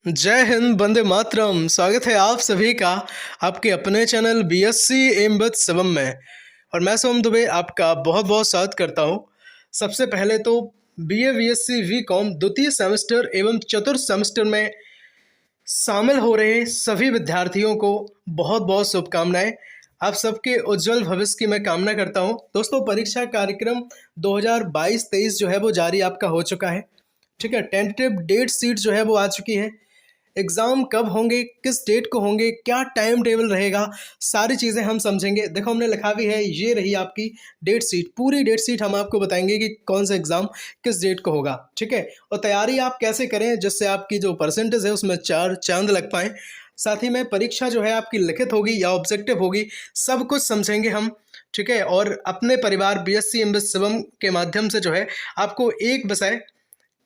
जय हिंद, वंदे मातरम। स्वागत है आप सभी का आपके अपने चैनल बीएससी एमबीए शिवम में। और मैं शिवम दुबे आपका बहुत बहुत स्वागत करता हूं। सबसे पहले तो बीए बीएससी वीकॉम द्वितीय सेमेस्टर एवं चतुर्थ सेमेस्टर में शामिल हो रहे सभी विद्यार्थियों को बहुत बहुत शुभकामनाएं। आप सबके उज्जवल भविष्य की मैं कामना करता हूं। दोस्तों, परीक्षा कार्यक्रम 2022-23 जो है वो जारी आपका हो चुका है। ठीक है, टेंटेटिव डेट शीट जो है वो आ चुकी है। एग्ज़ाम कब होंगे, किस डेट को होंगे, क्या टाइम टेबल रहेगा, सारी चीज़ें हम समझेंगे। देखो, हमने लिखा भी है, ये रही आपकी डेट शीट। पूरी डेट शीट हम आपको बताएंगे कि कौन सा एग्ज़ाम किस डेट को होगा। ठीक है, और तैयारी आप कैसे करें जिससे आपकी जो परसेंटेज है उसमें चार चांद लग पाएँ। साथ ही में परीक्षा जो है आपकी लिखित होगी या ऑब्जेक्टिव होगी, सब कुछ समझेंगे हम। ठीक है, और अपने परिवार बीएससी एमबीए शिवम के माध्यम से जो है आपको एक विषय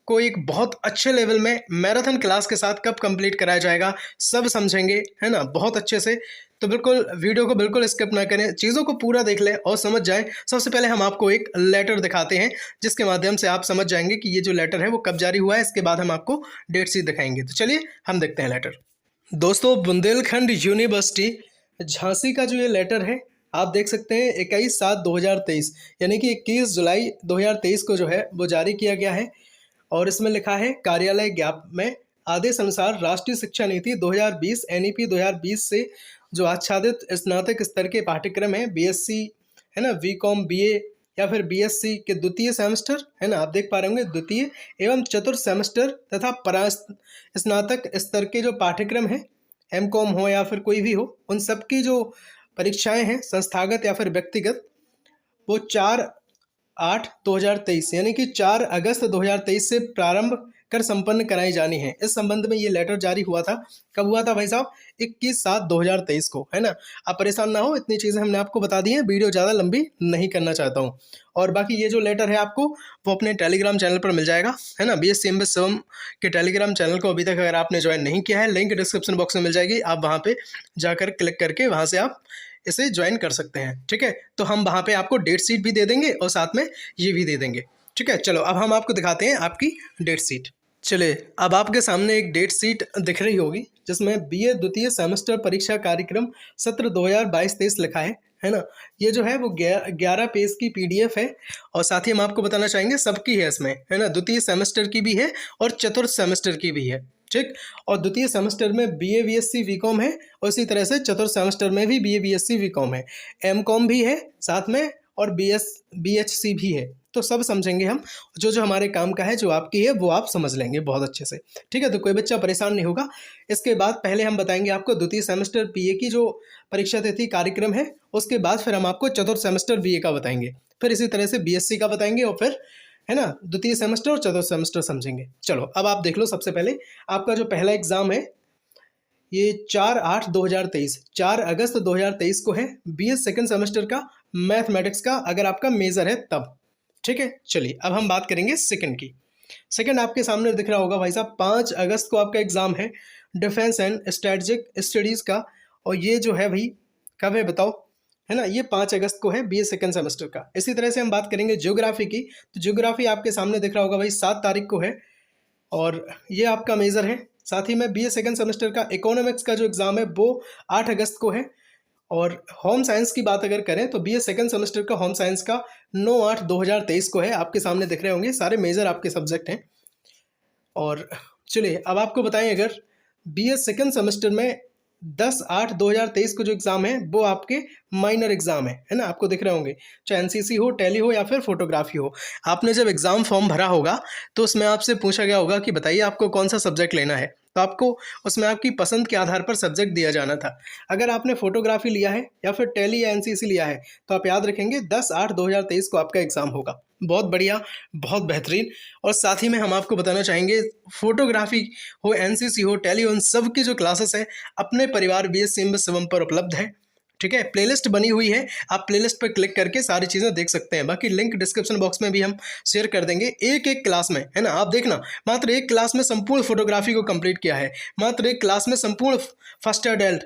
को एक बहुत अच्छे लेवल में मैराथन क्लास के साथ कब कंप्लीट कराया जाएगा, सब समझेंगे, है ना, बहुत अच्छे से। तो बिल्कुल वीडियो को बिल्कुल स्किप ना करें, चीज़ों को पूरा देख लें और समझ जाएं। सबसे पहले हम आपको एक लेटर दिखाते हैं जिसके माध्यम से आप समझ जाएंगे कि ये जो लेटर है वो कब जारी हुआ है। इसके बाद हम आपको डेट शीट दिखाएंगे। तो चलिए हम देखते हैं लेटर। दोस्तों, बुंदेलखंड यूनिवर्सिटी झांसी का जो ये लेटर है, आप देख सकते हैं 21/7/2023 यानी कि 21 जुलाई 2023 को जो है वो जारी किया गया है। और इसमें लिखा है, कार्यालय ज्ञाप में आदेश अनुसार राष्ट्रीय शिक्षा नीति 2020 एनईपी 2020 से जो आच्छादित स्नातक स्तर के पाठ्यक्रम है बीएससी, है ना, बीकॉम, बीए या फिर बीएससी के द्वितीय सेमेस्टर, है ना, आप देख पा रहे होंगे, द्वितीय एवं चतुर्थ सेमेस्टर तथा स्नातक स्तर के जो पाठ्यक्रम है, एमकॉम हो या फिर कोई भी हो, उन सब की जो परीक्षाएं हैं संस्थागत या फिर व्यक्तिगत, वो 4/8/2023 यानी कि 4 अगस्त 2023 से प्रारंभ कर संपन्न कराई जानी है। इस संबंध में ये लेटर जारी हुआ था। कब हुआ था भाई साहब? 21/7/2023 को, है ना। आप परेशान ना हो, इतनी चीज़ें हमने आपको बता दी हैं, वीडियो ज़्यादा लंबी नहीं करना चाहता हूँ। और बाकी ये जो लेटर है आपको वो अपने टेलीग्राम चैनल पर मिल जाएगा, है ना। बीएससी एमबीए शिवम के टेलीग्राम चैनल को अभी तक अगर आपने ज्वाइन नहीं किया है, लिंक डिस्क्रिप्शन बॉक्स में मिल जाएगी। आप वहाँ पर जाकर क्लिक करके वहाँ से आप इसे ज्वाइन कर सकते हैं। ठीक है, तो हम वहाँ पे आपको डेट शीट भी दे देंगे और साथ में ये भी दे देंगे। ठीक है, चलो अब हम आपको दिखाते हैं आपकी डेट शीट। चलिए, अब आपके सामने एक डेट शीट दिख रही होगी जिसमें बीए द्वितीय सेमेस्टर परीक्षा कार्यक्रम सत्र 2022-23 लिखा है ना। ये जो है वो 11 पेज की पीडीएफ है। और साथ ही हम आपको बताना चाहेंगे सबकी है इसमें, है ना, द्वितीय सेमेस्टर की भी है और चतुर्थ सेमेस्टर की भी है। ठीक, और द्वितीय सेमेस्टर में बीए बीएससी बीकॉम है और इसी तरह से चतुर्थ सेमेस्टर में भी बीए बीएससी बीकॉम है, एमकॉम भी है साथ में, और बीएचसी भी है। तो सब समझेंगे हम, जो जो हमारे काम का है, जो आपकी है वो आप समझ लेंगे बहुत अच्छे से। ठीक है, तो कोई बच्चा परेशान नहीं होगा। इसके बाद पहले हम बताएंगे आपको द्वितीय सेमेस्टर बीए की जो परीक्षा तिथि कार्यक्रम है, उसके बाद फिर हम आपको चतुर्थ सेमेस्टर बीए का बताएंगे, फिर इसी तरह से बीएससी का बताएंगे और फिर, है ना, द्वितीय सेमेस्टर और चतुर्थ सेमेस्टर समझेंगे। चलो अब आप देख लो। सबसे पहले आपका जो पहला एग्जाम है ये 4/8/2023 4 अगस्त 2023 को है, बीएस सेकंड सेमेस्टर का मैथमेटिक्स का, अगर आपका मेजर है तब। ठीक है, चलिए अब हम बात करेंगे सेकंड की। सेकंड आपके सामने दिख रहा होगा भाई साहब, 5 अगस्त को आपका एग्जाम है डिफेंस एंड स्ट्रेटेजिक स्टडीज़ का। और ये जो है भाई कब है बताओ, है ना, ये 5 अगस्त को है बीए सेकंड सेमेस्टर का। इसी तरह से हम बात करेंगे ज्योग्राफी की, तो ज्योग्राफी आपके सामने दिख रहा होगा भाई 7 तारीख को है और ये आपका मेजर है। साथ ही में बीए सेकंड सेमेस्टर का इकोनॉमिक्स का जो एग्ज़ाम है वो 8 अगस्त को है। और होम साइंस की बात अगर करें तो बीए सेकंड सेमेस्टर का होम साइंस का 9/8/2023 को है। आपके सामने दिख रहे होंगे, सारे मेजर आपके सब्जेक्ट हैं। और चलिए अब आपको बताएं, अगर बीए सेकंड सेमेस्टर में 10/8/2023 को जो एग्ज़ाम है वो आपके माइनर एग्ज़ाम है ना, आपको दिख रहे होंगे, चाहे एनसीसी हो, टैली हो या फिर फोटोग्राफी हो। आपने जब एग्ज़ाम फॉर्म भरा होगा तो उसमें आपसे पूछा गया होगा कि बताइए आपको कौन सा सब्जेक्ट लेना है, तो आपको उसमें आपकी पसंद के आधार पर सब्जेक्ट दिया जाना था। अगर आपने फोटोग्राफी लिया है या फिर टैली या एनसीसी लिया है तो आप याद रखेंगे 10/8/2023 को आपका एग्ज़ाम होगा। बहुत बढ़िया, बहुत बेहतरीन। और साथ ही में हम आपको बताना चाहेंगे, फोटोग्राफी हो, एनसीसी हो, टैली हो, उन सब की जो क्लासेस है अपने परिवार बीएससी एमबीए शिवम पर उपलब्ध है। ठीक है, प्लेलिस्ट बनी हुई है, आप प्लेलिस्ट पर क्लिक करके सारी चीज़ें देख सकते हैं। बाकी लिंक डिस्क्रिप्शन बॉक्स में भी हम शेयर कर देंगे। एक एक क्लास में, है ना, आप देखना, मात्र एक क्लास में संपूर्ण फोटोग्राफी को कंप्लीट किया है, मात्र एक क्लास में संपूर्ण फर्स्ट एड,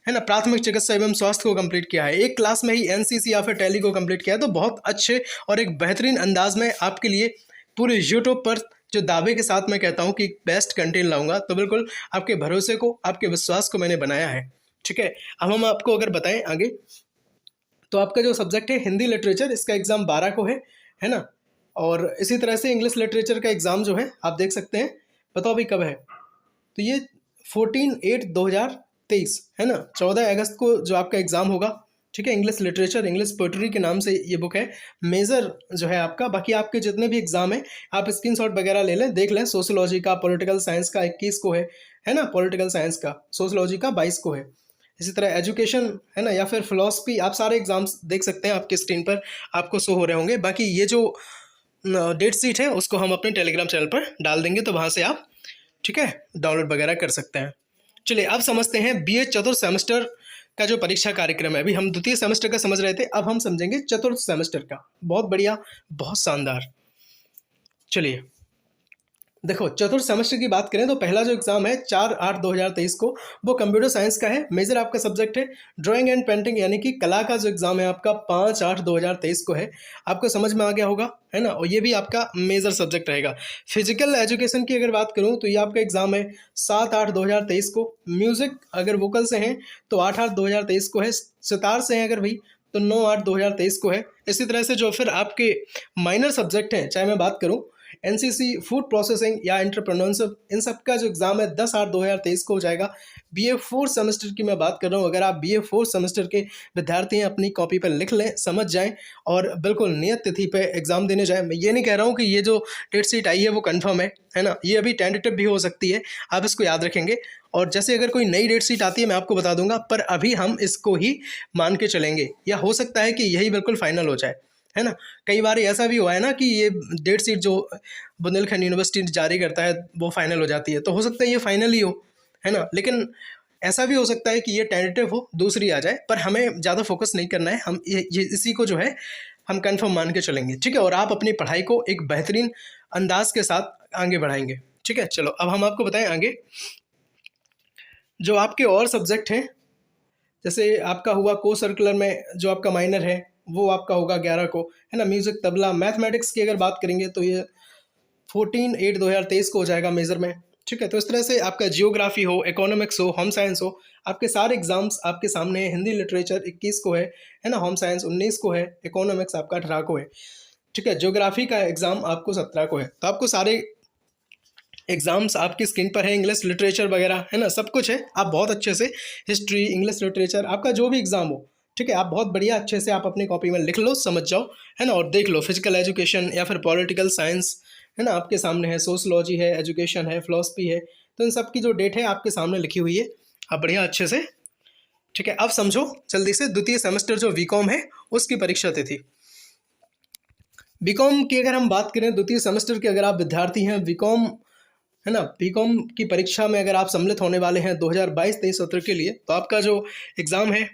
है ना, प्राथमिक चिकित्सा एवं स्वास्थ्य को कंप्लीट किया है, एक क्लास में ही एनसीसी या फिर टैली को कंप्लीट किया है। तो बहुत अच्छे और एक बेहतरीन अंदाज में आपके लिए पूरे यूट्यूब पर जो दावे के साथ मैं कहता हूँ कि बेस्ट कंटेंट लाऊंगा, तो बिल्कुल आपके भरोसे को, आपके विश्वास को मैंने बनाया है। ठीक है, अब हम आपको अगर बताएं आगे, तो आपका जो सब्जेक्ट है हिंदी लिटरेचर, इसका एग्ज़ाम 12 को है ना। और इसी तरह से इंग्लिश लिटरेचर का एग्ज़ाम जो है आप देख सकते हैं, बताओ भाई कब है, तो ये 14/8/2023 है ना, 14 अगस्त को जो आपका एग्ज़ाम होगा। ठीक है, इंग्लिश लिटरेचर, इंग्लिश पोइट्री के नाम से ये बुक है, मेजर जो है आपका। बाकी आपके जितने भी एग्ज़ाम है आप स्क्रीनशॉट वगैरह ले लें, देख लें। सोशोलॉजी का, पॉलिटिकल साइंस का 21 को है ना, पॉलिटिकल साइंस का, सोशोलॉजी का 22 को है। इसी तरह एजुकेशन है ना, या फिर फिलॉसफी, आप सारे एग्जाम्स देख सकते हैं, आपके स्क्रीन पर आपको शो हो रहे होंगे। बाकी ये जो डेट शीट है उसको हम अपने टेलीग्राम चैनल पर डाल देंगे, तो वहाँ से आप ठीक है डाउनलोड वगैरह कर सकते हैं। चलिए अब समझते हैं बीए चतुर्थ सेमेस्टर का जो परीक्षा कार्यक्रम है। अभी हम द्वितीय सेमेस्टर का समझ रहे थे, अब हम समझेंगे चतुर्थ सेमेस्टर का। बहुत बढ़िया, बहुत शानदार। चलिए देखो, चतुर्थ सेमेस्टर की बात करें तो पहला जो एग्जाम है 4/8/2023 को, वो कंप्यूटर साइंस का है। मेजर आपका सब्जेक्ट है ड्राइंग एंड पेंटिंग, यानी कि कला का जो एग्जाम है आपका 5/8/2023 को है। आपको समझ में आ गया होगा, है ना। और ये भी आपका मेजर सब्जेक्ट रहेगा। फिजिकल एजुकेशन की अगर बात करूँ तो ये आपका एग्जाम है 7/8/2023 को। म्यूजिक अगर वोकल से हैं तो 8/8/2023 को है। सितार से हैं अगर भाई तो 9/8/2023 को है। इसी तरह से जो फिर आपके माइनर सब्जेक्ट हैं, चाहे मैं बात करूँ एनसीसी, फूड प्रोसेसिंग या एंटरप्रेन्योरशिप, इन सब का जो एग्जाम है 10/8/2023 को हो जाएगा। बीए 4 सेमेस्टर की मैं बात कर रहा हूँ। अगर आप बीए 4 सेमेस्टर के विद्यार्थी हैं, अपनी कॉपी पर लिख लें, समझ जाएं और बिल्कुल नियत तिथि पे एग्जाम देने जाएं। मैं ये नहीं कह रहा हूँ कि ये जो डेट शीट आई है वो कंफर्म है ना, ये अभी टेंटेटिव भी हो सकती है, आप इसको याद रखेंगे। और जैसे अगर कोई नई डेट शीट आती है मैं आपको बता दूंगा, पर अभी हम इसको ही मान के चलेंगे, या हो सकता है कि यही बिल्कुल फाइनल हो जाए, है ना। कई बार ऐसा भी हुआ है ना कि ये डेट शीट जो बुंदेलखंड यूनिवर्सिटी जारी करता है वो फाइनल हो जाती है, तो हो सकता है ये फाइनल ही हो, है ना। लेकिन ऐसा भी हो सकता है कि ये टेंटेटिव हो, दूसरी आ जाए, पर हमें ज़्यादा फोकस नहीं करना है। हम ये इसी को जो है हम कंफर्म मान के चलेंगे, ठीक है। और आप अपनी पढ़ाई को एक बेहतरीन अंदाज के साथ आगे बढ़ाएंगे, ठीक है। चलो अब हम आपको बताएं आगे जो आपके और सब्जेक्ट हैं। जैसे आपका हुआ को सर्कुलर में जो आपका माइनर है वो आपका होगा 11 को, है ना। म्यूजिक, तबला, मैथमेटिक्स की अगर बात करेंगे तो ये 14/8/2023 को हो जाएगा मेजर में, ठीक है। तो इस तरह से आपका जियोग्राफी हो, इकोनॉमिक्स हो, होम साइंस हो, आपके सारे एग्जाम्स आपके सामने हैं। हिंदी लिटरेचर 21 को है ना। होम साइंस 19 को है। इकोनॉमिक्स आपका 18 को है, ठीक है। ज्योग्राफी का एग्जाम आपको 17 को है। तो आपको सारे एग्जाम्स आपकी स्क्रीन पर है। इंग्लिश लिटरेचर वगैरह है ना, सब कुछ है। आप बहुत अच्छे से हिस्ट्री, इंग्लिश लिटरेचर, आपका जो भी एग्जाम हो, ठीक है, आप बहुत बढ़िया अच्छे से आप अपनी कॉपी में लिख लो, समझ जाओ, है ना। और देख लो फिजिकल एजुकेशन या फिर पॉलिटिकल साइंस, है ना, आपके सामने है। सोशलॉजी है, एजुकेशन है, फिलोसफी है, तो इन सब की जो डेट है आपके सामने लिखी हुई है, आप बढ़िया अच्छे से, ठीक है। अब समझो जल्दी से द्वितीय सेमेस्टर जो बीकॉम है उसकी परीक्षा तिथि। बीकॉम की अगर हम बात करें, द्वितीय सेमेस्टर के अगर आप विद्यार्थी हैं, बीकॉम, है ना, बीकॉम की परीक्षा में अगर आप सम्मिलित होने वाले हैं 2022-23 सत्र के लिए, तो आपका जो एग्ज़ाम है,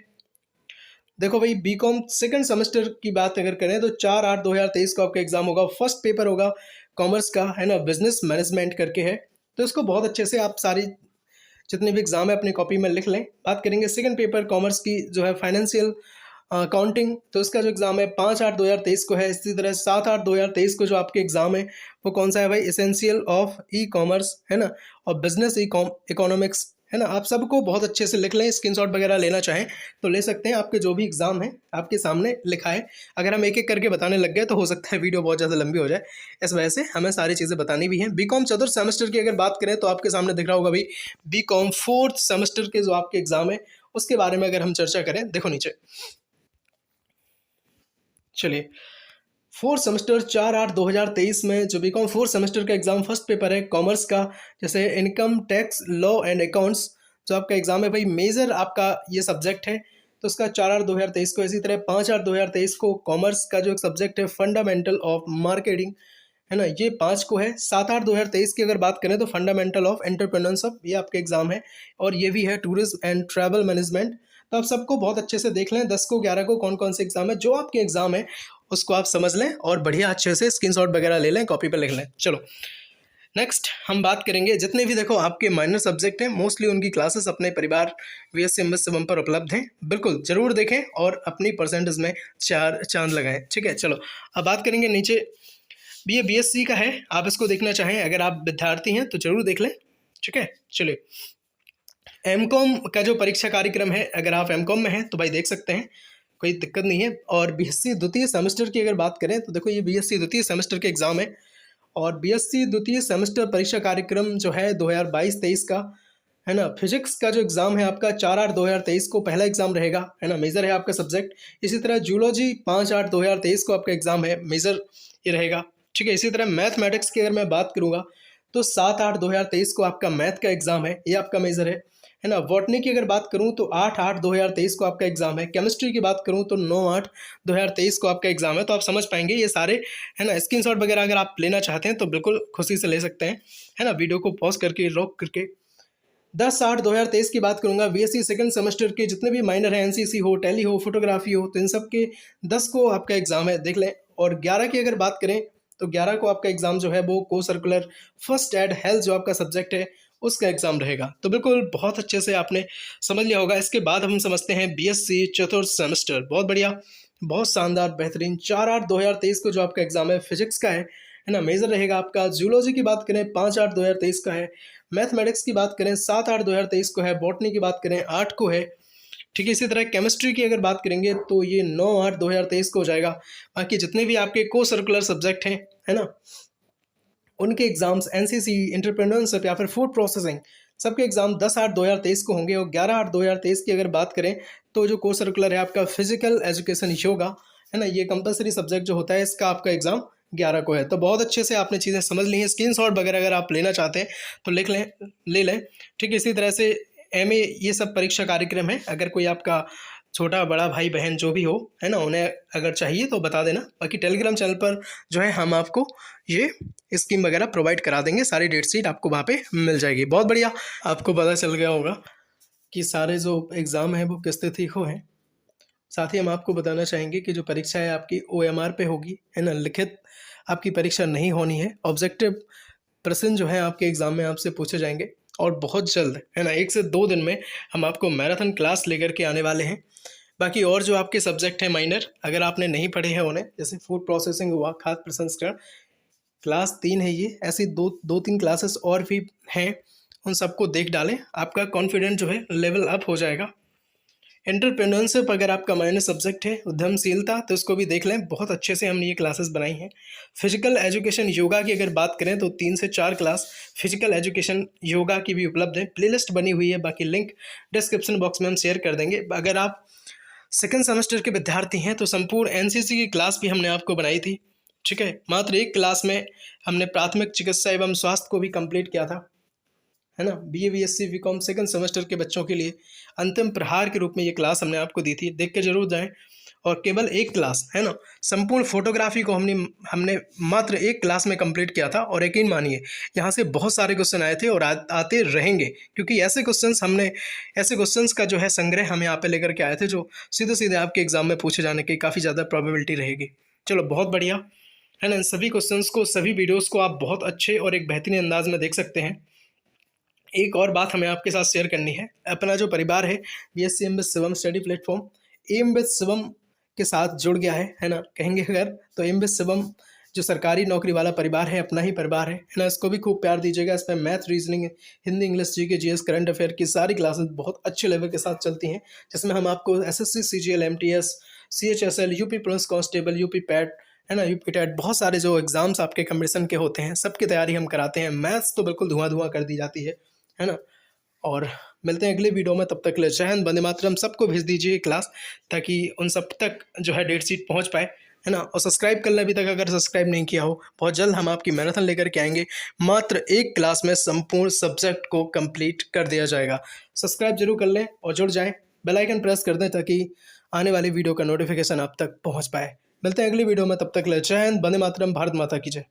देखो भाई, बीकॉम सेकंड सेमेस्टर की बात अगर करें तो 4/8/2023 को आपका एग्जाम होगा। फर्स्ट पेपर होगा कॉमर्स का, है ना, बिजनेस मैनेजमेंट करके है। तो इसको बहुत अच्छे से आप सारी जितने भी एग्जाम है अपनी कॉपी में लिख लें। बात करेंगे सेकंड पेपर कॉमर्स की जो है फाइनेंशियल अकाउंटिंग, तो इसका जो एग्ज़ाम है 5/8/2023 को है। इसी तरह 7/8/2023 को जो आपके एग्ज़ाम है वो कौन सा है भाई, एसेंशियल ऑफ ई कॉमर्स, है ना, और बिजनेस इकोनॉमिक्स, है ना। आप सबको बहुत अच्छे से लिख लें, स्क्रीनशॉट वगैरह लेना चाहें तो ले सकते हैं। आपके जो भी एग्ज़ाम है आपके सामने लिखा है। अगर हम एक एक करके बताने लग गए तो हो सकता है वीडियो बहुत ज़्यादा लंबी हो जाए, इस वजह से हमें सारी चीज़ें बतानी भी हैं। बीकॉम चतुर्थ सेमेस्टर की अगर बात करें तो आपके सामने दिख रहा होगा भाई, बीकॉम फोर्थ सेमेस्टर के जो आपके एग्ज़ाम है उसके बारे में अगर हम चर्चा करें, देखो नीचे। चलिए, फोर्थ सेमेस्टर 4/8/2023 में जो बीकॉम फोर्थ सेमेस्टर का एग्ज़ाम फर्स्ट पेपर है कॉमर्स का, जैसे income tax, law and accounts, जो आपका एग्ज़ाम है भाई, मेजर आपका ये सब्जेक्ट है, तो उसका 4/8/2023 को। इसी तरह 5/8/2023 को कॉमर्स का जो एक सब्जेक्ट है फंडामेंटल ऑफ मार्केटिंग, है ना, ये 5 को है। 7/8/2023 की अगर बात करें तो फंडामेंटल ऑफ एंटरप्रेन्योरशिप, ये आपके एग्ज़ाम है। और ये भी है टूरिज्म एंड ट्रैवल मैनेजमेंट। तो आप सबको बहुत अच्छे से देख लें, 10 को 11 को कौन कौन से एग्ज़ाम है, जो आपके एग्ज़ाम है उसको आप समझ लें और बढ़िया अच्छे से स्क्रीनशॉट वगैरह ले लें, कॉपी पर लिख लें। चलो नेक्स्ट हम बात करेंगे जितने भी देखो आपके माइनर सब्जेक्ट हैं, मोस्टली उनकी क्लासेस अपने परिवार VSC शिवम पर उपलब्ध हैं। बिल्कुल ज़रूर देखें और अपनी परसेंटेज में 4 चांद लगाएं, ठीक है। चलो अब बात करेंगे नीचे ये बीएससी का है, आप इसको देखना चाहें अगर आप विद्यार्थी हैं तो जरूर देख लें। ठीक है, चलिए एमकॉम का जो परीक्षा कार्यक्रम है, अगर आप एमकॉम में हैं तो भाई देख सकते हैं, कोई दिक्कत नहीं है। और बीएससी द्वितीय सेमेस्टर की अगर बात करें तो देखो ये बीएससी द्वितीय सेमेस्टर के एग्ज़ाम है। और बीएससी द्वितीय सेमेस्टर परीक्षा कार्यक्रम जो है 2022-23 का, है ना। फिजिक्स का जो एग्ज़ाम है आपका 4/8/2023 को पहला एग्ज़ाम रहेगा, है ना, मेजर है आपका सब्जेक्ट। इसी तरह जूलॉजी 5/8/2023 को आपका एग्ज़ाम है, मेजर ये रहेगा। ठीक है, इसी तरह मैथमेटिक्स की अगर मैं बात करूँगा तो 7/8/2023 को आपका मैथ का एग्ज़ाम है, ये आपका मेजर है ना। बॉटनी की अगर बात करूँ तो 8/8/2023 को आपका एग्ज़ाम है। केमिस्ट्री की बात करूँ तो 9/8/2023 को आपका एग्ज़ाम है। तो आप समझ पाएंगे ये सारे, है ना, स्क्रीनशॉट वगैरह अगर आप लेना चाहते हैं तो बिल्कुल खुशी से ले सकते हैं, है ना। वीडियो को पॉज करके रोक करके 10/8/2023 की बात करूंगा। बीएससी सेकंड सेमेस्टर के जितने भी माइनर हैं, एनसीसी हो, टैली हो, फोटोग्राफी हो, तो इन सब के 10 को आपका एग्ज़ाम है, देख लें। और 11 की अगर बात करें तो 11 को आपका एग्ज़ाम जो है वो को सर्कुलर फर्स्ट एड हेल्थ जो आपका सब्जेक्ट है उसका एग्ज़ाम रहेगा। तो बिल्कुल बहुत अच्छे से आपने समझ लिया होगा। इसके बाद हम समझते हैं बीएससी चतुर्थ सेमेस्टर। बहुत बढ़िया, बहुत शानदार, बेहतरीन। 4/8/2023 को जो आपका एग्ज़ाम है फिजिक्स का है ना, मेजर रहेगा आपका। जूलॉजी की बात करें 5/8/2023 का है। मैथमेटिक्स की बात करें 7/8/2023 को है। बॉटनी की बात करें 8 को है। ठीक है, इसी तरह केमिस्ट्री की अगर बात करेंगे तो ये 9/8/2023 को हो जाएगा। बाकी जितने भी आपके को सर्कुलर सब्जेक्ट हैं, है ना, उनके एग्जाम्स एनसीसी, एंटरप्रेन्योरशिप या फिर फूड प्रोसेसिंग, सबके एग्जाम 10/8/2023 को होंगे। और 11/8/2023 की अगर बात करें तो जो को सर्कुलर है आपका फिजिकल एजुकेशन योगा, है ना, ये कंपलसरी सब्जेक्ट जो होता है इसका आपका एग्जाम 11 को है। तो बहुत अच्छे से आपने चीज़ें समझ ली हैं। स्क्रीनशॉट वगैरह अगर आप लेना चाहते हैं तो लिख लें, ले लें। ठीक है, इसी तरह से एमए ये सब परीक्षा कार्यक्रम है। अगर कोई आपका छोटा बड़ा भाई बहन जो भी हो, है ना, उन्हें अगर चाहिए तो बता देना। बाकी टेलीग्राम चैनल पर जो है हम आपको ये स्कीम वगैरह प्रोवाइड करा देंगे, सारी डेट शीट आपको वहाँ पे मिल जाएगी। बहुत बढ़िया, आपको पता चल गया होगा कि सारे जो एग्ज़ाम हैं वो किस तिथि को हैं। साथ ही हम आपको बताना चाहेंगे कि जो परीक्षा है आपकी ओएमआर पे होगी, है ना, लिखित आपकी परीक्षा नहीं होनी है। ऑब्जेक्टिव प्रश्न जो है आपके एग्ज़ाम में आपसे पूछे जाएंगे और बहुत जल्द, है ना, 1 से 2 दिन में हम आपको मैराथन क्लास लेकर के आने वाले हैं। बाकी और जो आपके सब्जेक्ट हैं माइनर, अगर आपने नहीं पढ़े हैं उन्हें, जैसे फूड प्रोसेसिंग हुआ, खाद्य प्रसंस्करण, क्लास 3 है ये, ऐसी 2-3 क्लासेस और भी हैं, उन सबको देख डालें, आपका कॉन्फिडेंस जो है लेवल अप हो जाएगा। एंटरप्रेन्योरशिप अगर आपका माइनर सब्जेक्ट है, उद्यमशीलता, तो इसको भी देख लें, बहुत अच्छे से हमने ये क्लासेस बनाई हैं। फिजिकल एजुकेशन योगा की अगर बात करें तो 3 से 4 क्लास फिजिकल एजुकेशन योगा की भी उपलब्ध है, प्लेलिस्ट बनी हुई है। बाकी लिंक डिस्क्रिप्शन बॉक्स में हम शेयर कर देंगे। अगर आप सेकेंड सेमेस्टर के विद्यार्थी हैं तो संपूर्ण एनसीसी की क्लास भी हमने आपको बनाई थी। ठीक है, मात्र एक क्लास में हमने प्राथमिक चिकित्सा एवं स्वास्थ्य को भी कंप्लीट किया था, है ना। BA BSc BCom second semester के बच्चों के लिए अंतिम प्रहार के रूप में ये क्लास हमने आपको दी थी, देख के जरूर जाएं। और केवल एक क्लास, है ना, संपूर्ण फोटोग्राफी को हमने मात्र एक क्लास में कंप्लीट किया था। और यकीन मानिए यहाँ से बहुत सारे क्वेश्चन आए थे और आते रहेंगे, क्योंकि ऐसे क्वेश्चंस का जो है संग्रह हम यहाँ पे लेकर के आए थे जो सीधे सीधे आपके एग्जाम में पूछे जाने की काफ़ी ज़्यादा प्रोबेबिलिटी रहेगी। चलो बहुत बढ़िया, है ना। इन सभी क्वेश्चंस को, सभी वीडियोज़ को आप बहुत अच्छे और एक बेहतरीन अंदाज में देख सकते हैं। एक और बात हमें आपके साथ शेयर करनी है। अपना जो परिवार है BSc M with Shivam study platform, M with Shivam के साथ जुड़ गया है ना, कहेंगे अगर तो एम विद शिवम जो सरकारी नौकरी वाला परिवार है, अपना ही परिवार है ना। इसको भी खूब प्यार दीजिएगा। इस पर math, reasoning, Hindi, English, GK, GS, current affair की सारी क्लासेस बहुत अच्छे लेवल के साथ चलती हैं, जिसमें हम आपको SSC, CGL, MTS, CHSL, UP police constable, UP PAT, है ना, यूपी टेट, बहुत सारे जो एग्जाम्स आपके कंपटीशन के होते हैं सबकी तैयारी हम कराते हैं। मैथ्स तो बिल्कुल धुआं कर दी जाती है ना। और मिलते हैं अगले वीडियो में, तब तक ले जय हिंद, वंदे मातरम। सबको भेज दीजिए क्लास, ताकि उन सब तक जो है डेट शीट पहुंच पाए, है ना। और सब्सक्राइब कर लें अभी तक अगर सब्सक्राइब नहीं किया हो। बहुत जल्द हम आपकी मैराथन लेकर के आएंगे, मात्र एक क्लास में संपूर्ण सब्जेक्ट को कंप्लीट कर दिया जाएगा। सब्सक्राइब जरूर कर लें और जुड़ जाएं, बेल आइकन प्रेस कर दें ताकि आने वाली वीडियो का नोटिफिकेशन आप तक पहुँच पाए। मिलते हैं अगली वीडियो में, तब तक ले जय हिंद, वंदे मातरम, भारत माता की जय।